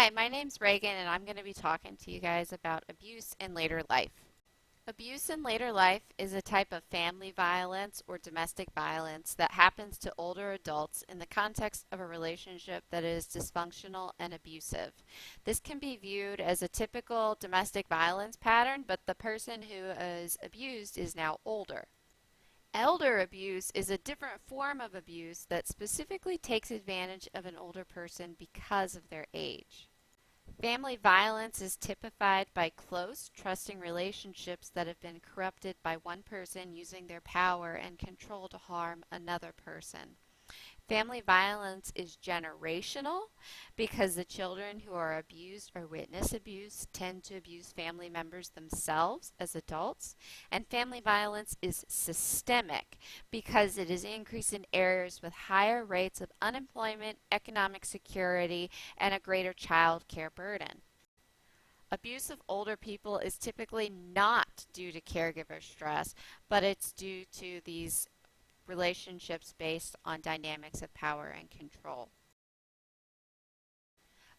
Hi, my name's Reagan, and I'm going to be talking to you guys about abuse in later life. Abuse in later life is a type of family violence or domestic violence that happens to older adults in the context of a relationship that is dysfunctional and abusive. This can be viewed as a typical domestic violence pattern, but the person who is abused is now older. Elder abuse is a different form of abuse that specifically takes advantage of an older person because of their age. Family violence is typified by close, trusting relationships that have been corrupted by one person using their power and control to harm another person. Family violence is generational because the children who are abused or witness abuse tend to abuse family members themselves as adults. And family violence is systemic because it is increased in areas with higher rates of unemployment, economic security, and a greater child care burden. Abuse of older people is typically not due to caregiver stress, but it's due to these relationships based on dynamics of power and control.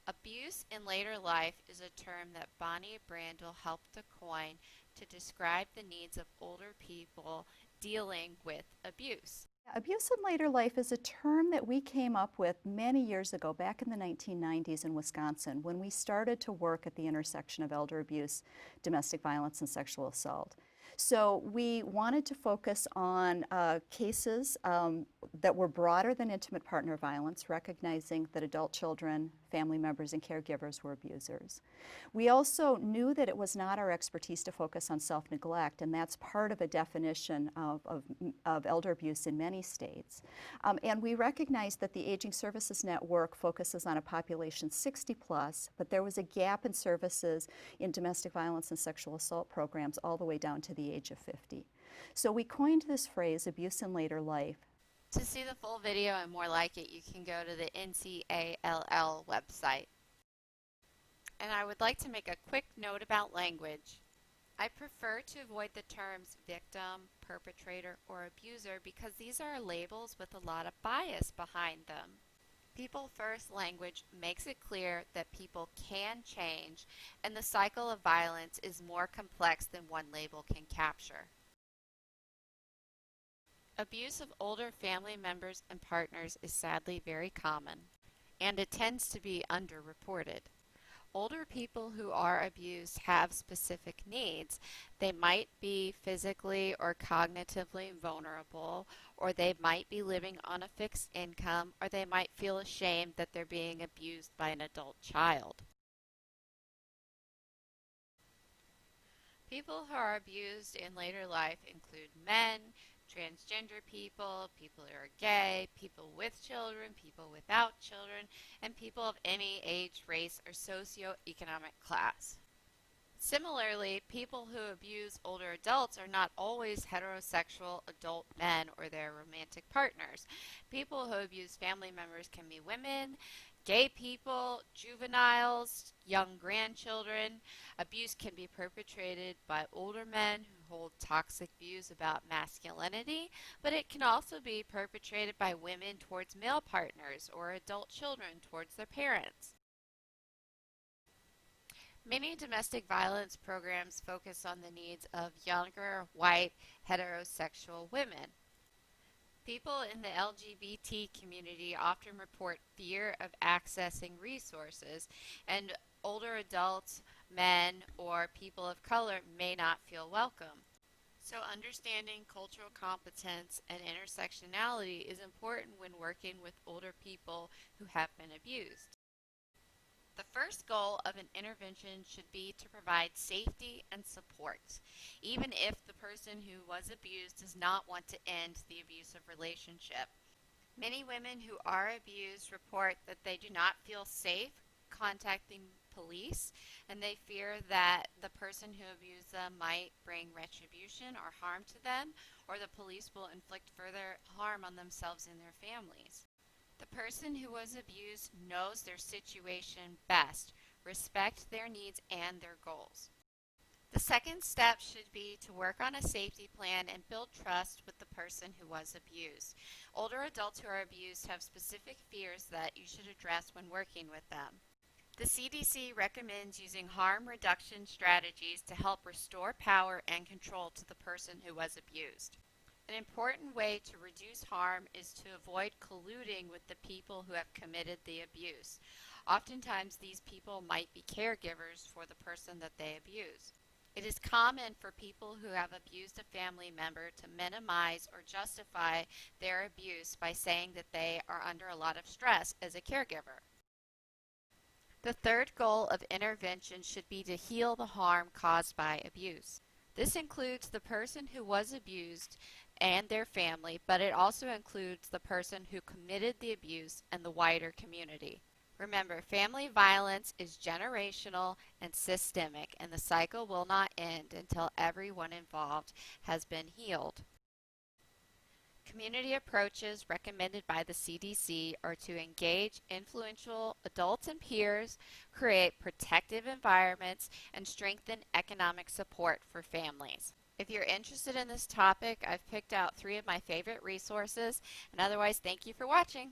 Abuse in later life is a term that Bonnie Brandel helped to coin to describe the needs of older people dealing with abuse. Abuse in later life is a term that we came up with many years ago, back in the 1990s in Wisconsin, when we started to work at the intersection of elder abuse, domestic violence, and sexual assault. So we wanted to focus on cases that were broader than intimate partner violence, recognizing that adult children, family members, and caregivers were abusers. We also knew that it was not our expertise to focus on self-neglect, and that's part of a definition of elder abuse in many states. And we recognized that the Aging Services Network focuses on a population 60 plus, but there was a gap in services in domestic violence and sexual assault programs all the way down to the age of 50. So we coined this phrase, abuse in later life. To see the full video and more like it, you can go to the NCALL website. And I would like to make a quick note about language. I prefer to avoid the terms victim, perpetrator, or abuser because these are labels with a lot of bias behind them. People First language makes it clear that people can change, and the cycle of violence is more complex than one label can capture. Abuse of older family members and partners is sadly very common, and it tends to be underreported. Older people who are abused have specific needs. They might be physically or cognitively vulnerable, or they might be living on a fixed income, or they might feel ashamed that they're being abused by an adult child. People who are abused in later life include men, transgender people, people who are gay, people with children, people without children, and people of any age, race, or socioeconomic class. Similarly, people who abuse older adults are not always heterosexual adult men or their romantic partners. People who abuse family members can be women, gay people, juveniles, young grandchildren. Abuse can be perpetrated by older men who hold toxic views about masculinity, but it can also be perpetrated by women towards male partners or adult children towards their parents. Many domestic violence programs focus on the needs of younger, white, heterosexual women. People in the LGBT community often report fear of accessing resources, and older adults, men, or people of color may not feel welcome. So, understanding cultural competence and intersectionality is important when working with older people who have been abused. The first goal of an intervention should be to provide safety and support, even if the person who was abused does not want to end the abusive relationship. Many women who are abused report that they do not feel safe contacting police, and they fear that the person who abused them might bring retribution or harm to them, or the police will inflict further harm on themselves and their families. The person who was abused knows their situation best. Respect their needs and their goals. The second step should be to work on a safety plan and build trust with the person who was abused. Older adults who are abused have specific fears that you should address when working with them. The CDC recommends using harm reduction strategies to help restore power and control to the person who was abused. An important way to reduce harm is to avoid colluding with the people who have committed the abuse. Oftentimes, these people might be caregivers for the person that they abuse. It is common for people who have abused a family member to minimize or justify their abuse by saying that they are under a lot of stress as a caregiver. The third goal of intervention should be to heal the harm caused by abuse. This includes the person who was abused and their family, but it also includes the person who committed the abuse and the wider community. Remember, family violence is generational and systemic, and the cycle will not end until everyone involved has been healed. Community approaches recommended by the CDC are to engage influential adults and peers, create protective environments, and strengthen economic support for families. If you're interested in this topic, I've picked out 3 of my favorite resources, and otherwise, thank you for watching.